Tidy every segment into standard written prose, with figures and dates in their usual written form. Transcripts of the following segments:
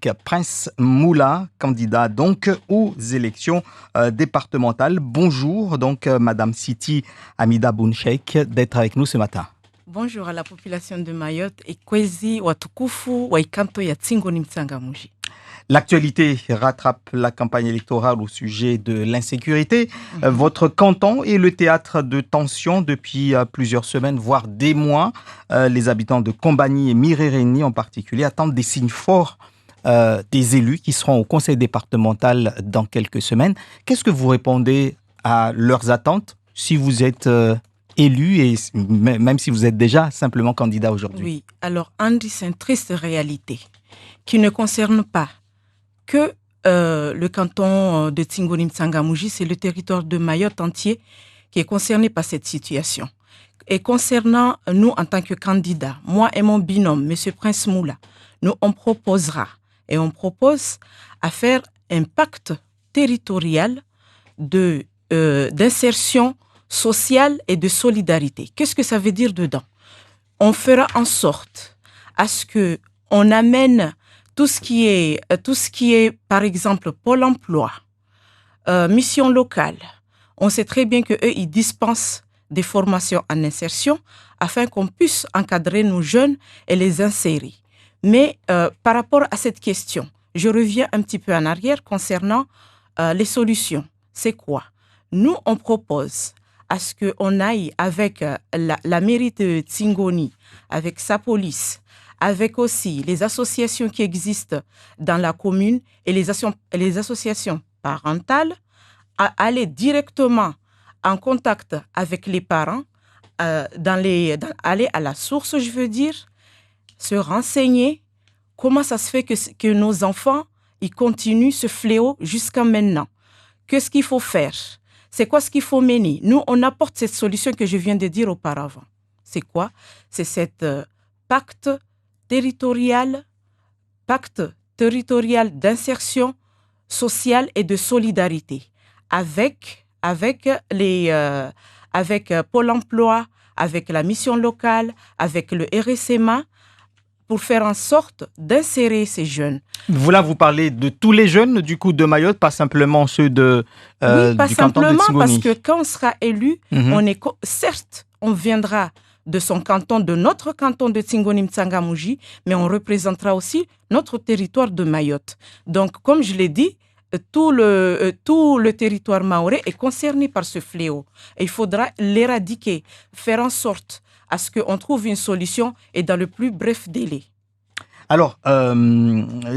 avec Prince Moula, candidat donc aux élections départementales. Bonjour donc Madame Siti Hamida Bouncheik d'être avec nous ce matin. Bonjour à la population de Mayotte et kwezi watukufu wa ikanto ya Tsingoni Mtsangamouji. L'actualité rattrape la campagne électorale au sujet de l'insécurité. Votre canton est le théâtre de tensions depuis plusieurs semaines, voire des mois. Les habitants de Kombani et Mirereni en particulier attendent des signes forts des élus qui seront au conseil départemental dans quelques semaines. Qu'est-ce que vous répondez à leurs attentes si vous êtes élu et même si vous êtes déjà simplement candidat aujourd'hui? Oui, alors Andy, c'est une triste réalité qui ne concerne pas que le canton de Tsingoni Mtsangamouji, c'est le territoire de Mayotte entier qui est concerné par cette situation. Et concernant nous en tant que candidats, moi et mon binôme, M. Prince Moula, nous on propose à faire un pacte territorial d'insertion sociale et de solidarité. Qu'est-ce que ça veut dire dedans? On fera en sorte à ce qu'on amène tout ce qui est, par exemple, Pôle emploi, mission locale. On sait très bien qu'eux, ils dispensent des formations en insertion afin qu'on puisse encadrer nos jeunes et les insérer. Mais par rapport à cette question, je reviens un petit peu en arrière concernant les solutions. C'est quoi? Nous, on propose à ce qu'on aille avec la mairie de Tsingoni, avec sa police, avec aussi les associations qui existent dans la commune et les associations parentales, à aller directement en contact avec les parents, aller à la source, je veux dire, se renseigner comment ça se fait que nos enfants ils continuent ce fléau jusqu'à maintenant. Qu'est-ce qu'il faut faire? C'est quoi ce qu'il faut mener? Nous, on apporte cette solution que je viens de dire auparavant. C'est quoi? C'est cette pacte territorial d'insertion sociale et de solidarité avec Pôle emploi, avec la mission locale, avec le RSMA, pour faire en sorte d'insérer ces jeunes. Vous parlez de tous les jeunes du coup de Mayotte, pas simplement ceux oui, pas du canton de simplement, Tsingoni. parce que quand on sera élu, certes, on viendra de son canton, de notre canton de Tsingoni Mtsangamouji, mais on représentera aussi notre territoire de Mayotte. Donc, comme je l'ai dit, tout le territoire mahorais est concerné par ce fléau. Et il faudra l'éradiquer, faire en sorte à ce qu'on trouve une solution et dans le plus bref délai. Alors,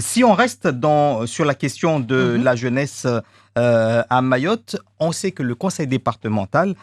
si on reste sur la question de la jeunesse à Mayotte, on sait que le conseil départemental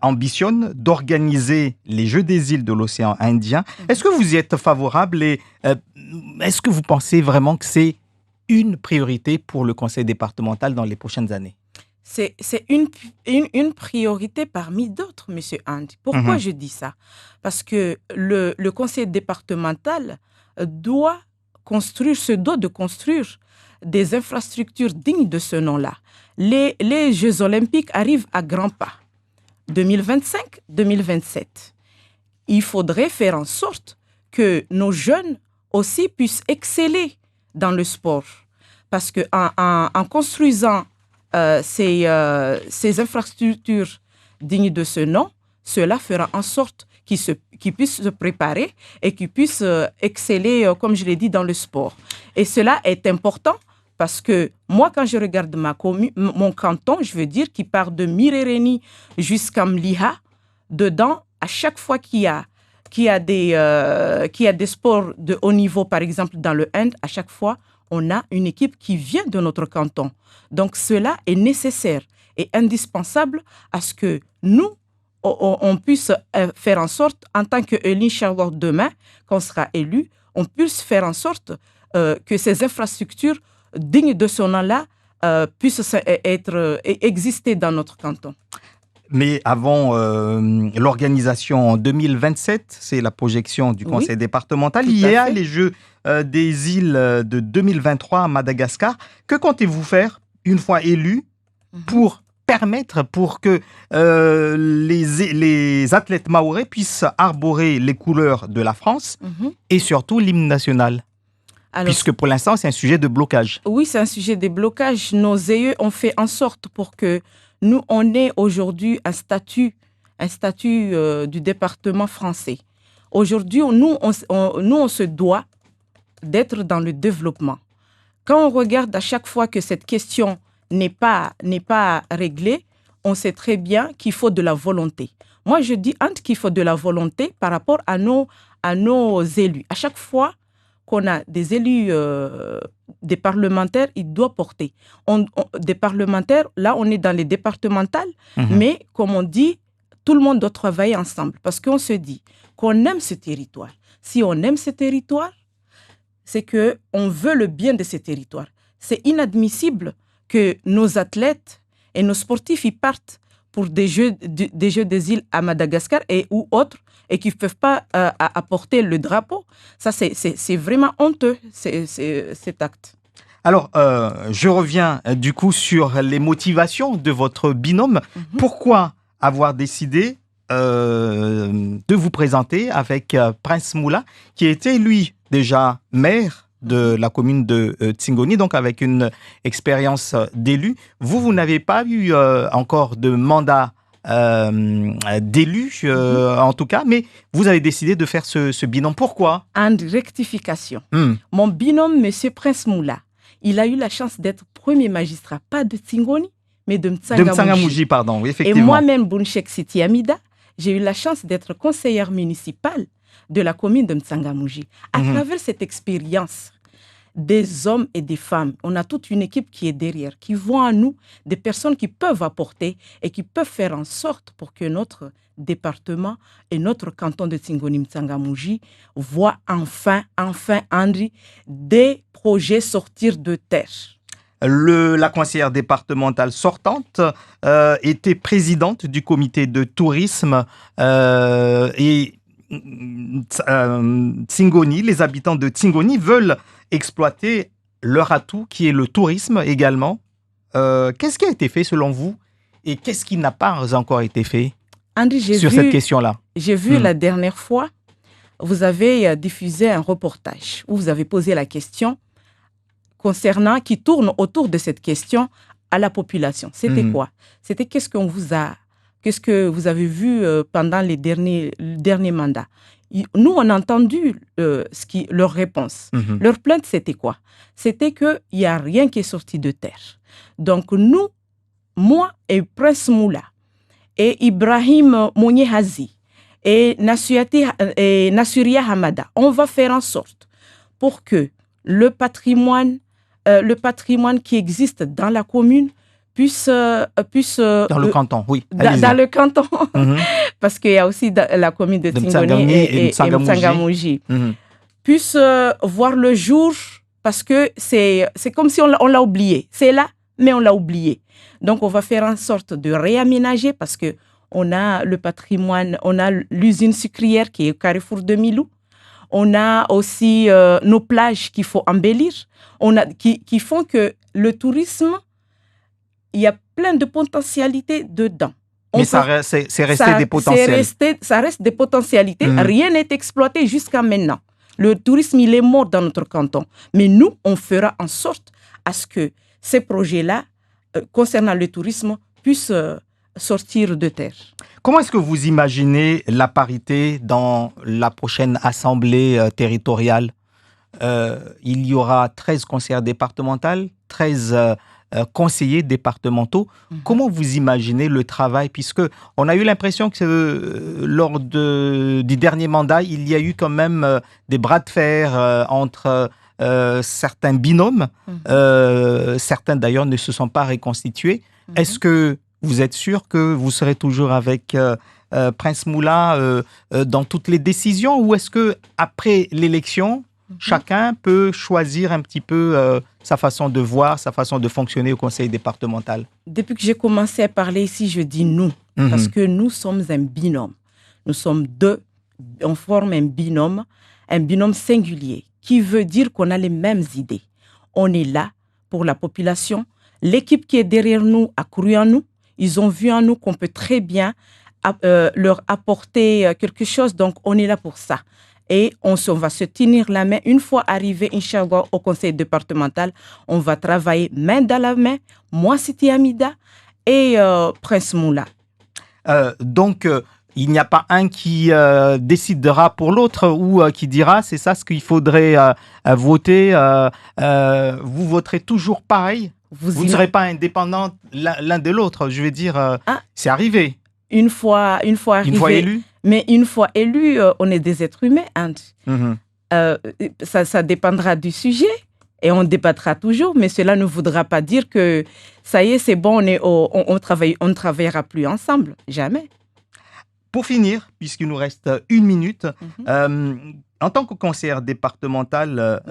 ambitionne d'organiser les Jeux des îles de l'océan Indien. Est-ce que vous y êtes favorable et est-ce que vous pensez vraiment que c'est une priorité pour le conseil départemental dans les prochaines années? C'est une priorité parmi d'autres, M. Andy. Pourquoi je dis ça? Parce que le conseil départemental se doit de construire des infrastructures dignes de ce nom-là. Les Jeux olympiques arrivent à grands pas. 2025-2027. Il faudrait faire en sorte que nos jeunes aussi puissent exceller dans le sport. Parce qu'en construisant ces infrastructures dignes de ce nom, cela fera en sorte qu'ils puissent se préparer et qu'ils puissent exceller, comme je l'ai dit, dans le sport. Et cela est important parce que moi, quand je regarde mon canton, je veux dire, qui part de Mirereni jusqu'à Mliha, dedans, à chaque fois qu'il y a des sports de haut niveau, par exemple dans le hand, à chaque fois, on a une équipe qui vient de notre canton. Donc, cela est nécessaire et indispensable à ce que nous, on puisse faire en sorte, en tant qu'élu, Inch'Allah, demain, quand on sera élu, on puisse faire en sorte que ces infrastructures dignes de ce nom-là puissent exister dans notre canton. Mais avant l'organisation en 2027, c'est la projection du conseil départemental. Il y a les Jeux des îles de 2023 à Madagascar. Que comptez-vous faire une fois élu pour que les athlètes mahorais puissent arborer les couleurs de la France et surtout l'hymne national? Alors, puisque pour l'instant, c'est un sujet de blocage. oui, c'est un sujet de blocage. Nos aïeux ont fait en sorte pour que nous, on ait aujourd'hui un statut du département français. Aujourd'hui, nous, on se doit d'être dans le développement. Quand on regarde à chaque fois que cette question n'est pas réglée, on sait très bien qu'il faut de la volonté. Moi, je dis qu'il faut de la volonté par rapport à nos élus. À chaque fois qu'on a des élus, des parlementaires, ils doivent porter. Des parlementaires, là, on est dans les départementales, mais comme on dit, tout le monde doit travailler ensemble parce qu'on se dit qu'on aime ce territoire. Si on aime ce territoire, c'est qu'on veut le bien de ce territoire. C'est inadmissible que nos athlètes et nos sportifs, ils partent pour des jeux des îles à Madagascar ou autres et qui ne peuvent pas apporter le drapeau. Ça, c'est vraiment honteux, cet acte. Alors, je reviens du coup sur les motivations de votre binôme. Pourquoi avoir décidé de vous présenter avec Prince Moula, qui était, lui, déjà maire de la commune de Tsingoni, donc avec une expérience d'élu. Vous n'avez pas eu encore de mandat d'élu, en tout cas, mais vous avez décidé de faire ce binôme. Pourquoi? En rectification. Mon binôme, M. Prince Moula, il a eu la chance d'être premier magistrat, pas de Tsingoni, mais de M'Tsangamouji, pardon, oui, effectivement. Et moi-même, Bounchek Siti Amida, j'ai eu la chance d'être conseillère municipale de la commune de M'Tsangamouji. À travers cette expérience, des hommes et des femmes, on a toute une équipe qui est derrière, qui voit en nous des personnes qui peuvent apporter et qui peuvent faire en sorte pour que notre département et notre canton de Tsingoni M'Tsangamouji voient enfin, Andri, des projets sortir de terre. La conseillère départementale sortante était présidente du comité de tourisme et Tsingoni, les habitants de Tsingoni veulent exploiter leur atout qui est le tourisme également. Qu'est-ce qui a été fait selon vous et qu'est-ce qui n'a pas encore été fait sur cette question-là? J'ai vu la dernière fois, vous avez diffusé un reportage où vous avez posé la question concernant, qui tourne autour de cette question à la population. C'était quoi? C'était qu'est-ce que vous avez vu pendant les derniers mandats? Nous, on a entendu leur réponse. Leur plainte, c'était quoi? C'était qu'il n'y a rien qui est sorti de terre. Donc nous, moi et Prince Moula, et Ibrahim Mounihazi, et Nassuria Hamada, on va faire en sorte pour que le patrimoine qui existe dans la commune puisse dans le canton, oui. Dans le canton, parce qu'il y a aussi la commune de Tsingoni et M'Tsangamouji, puisse voir le jour, parce que c'est comme si on l'a oublié. C'est là, mais on l'a oublié. Donc, on va faire en sorte de réaménager, parce que on a le patrimoine, on a l'usine sucrière qui est au Carrefour de Milou. On a aussi nos plages qu'il faut embellir, qui font que le tourisme, il y a plein de potentialités dedans. Mais c'est resté des potentiels. Ça reste des potentialités. Rien n'est exploité jusqu'à maintenant. Le tourisme, il est mort dans notre canton. Mais nous, on fera en sorte à ce que ces projets-là, concernant le tourisme, puissent sortir de terre. Comment est-ce que vous imaginez la parité dans la prochaine assemblée territoriale? Il y aura 13 conseillers départementaux, 13 conseillers départementaux. Comment vous imaginez le travail? Puisque on a eu l'impression que lors du dernier mandat, il y a eu quand même des bras de fer entre certains binômes. Certains d'ailleurs ne se sont pas reconstitués. Est-ce que vous êtes sûr que vous serez toujours avec Prince Moula dans toutes les décisions, ou est-ce que après l'élection, chacun peut choisir un petit peu sa façon de voir, sa façon de fonctionner au conseil départemental? Depuis que j'ai commencé à parler ici, je dis nous, parce que nous sommes un binôme. Nous sommes deux, on forme un binôme singulier, qui veut dire qu'on a les mêmes idées. On est là pour la population. L'équipe qui est derrière nous a cru en nous. Ils ont vu en nous qu'on peut très bien leur apporter quelque chose, donc on est là pour ça. et on va se tenir la main. Une fois arrivé, Inch'Allah, au conseil départemental, on va travailler main dans la main, moi, Siti Hamida et Prince Moula. Donc, il n'y a pas un qui décidera pour l'autre ou qui dira c'est ça ce qu'il faudrait voter. Vous voterez toujours pareil. Vous ne serez pas indépendants l'un de l'autre. Je veux dire, c'est arrivé. Une fois arrivé, élu. Mais une fois élu, on est des êtres humains. Hein. Ça dépendra du sujet et on débattra toujours, mais cela ne voudra pas dire que ça y est, c'est bon, on ne travaillera plus ensemble. Jamais. Pour finir, puisqu'il nous reste 1 minute, en tant que conseillère départementale,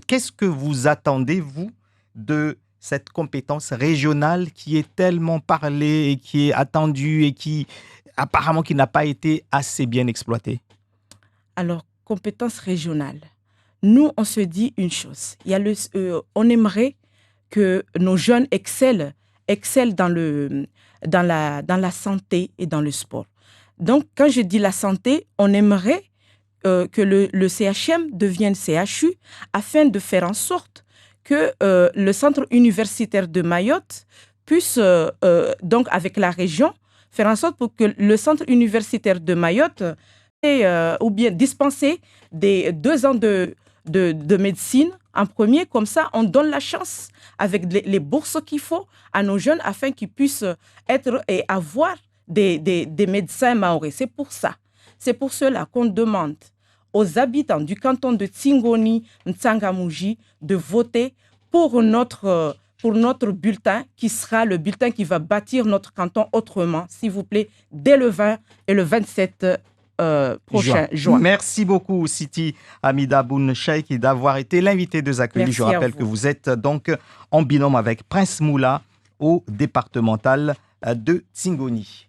qu'est-ce que vous attendez, vous, de cette compétence régionale qui est tellement parlée et qui est attendue et qui, apparemment, qui n'a pas été assez bien exploitée? Alors, compétence régionale. Nous, on se dit une chose. On aimerait que nos jeunes excellent dans la santé et dans le sport. Donc, quand je dis la santé, on aimerait que le CHM devienne CHU afin de faire en sorte que le centre universitaire de Mayotte puisse, donc avec la région, faire en sorte pour que le centre universitaire de Mayotte ou bien dispenser des 2 ans de médecine en premier. Comme ça, on donne la chance avec les bourses qu'il faut à nos jeunes afin qu'ils puissent être et avoir des médecins mahorais. C'est pour cela qu'on demande aux habitants du canton de Tsingoni, Ntsangamouji, de voter pour notre bulletin qui sera le bulletin qui va bâtir notre canton autrement, s'il vous plaît, dès le 20 et le 27 prochain juin. Merci beaucoup, Siti Hamida Boun Cheikh, d'avoir été l'invité de Zakuli. Je rappelle que vous êtes donc en binôme avec Prince Moula au départemental de Tsingoni.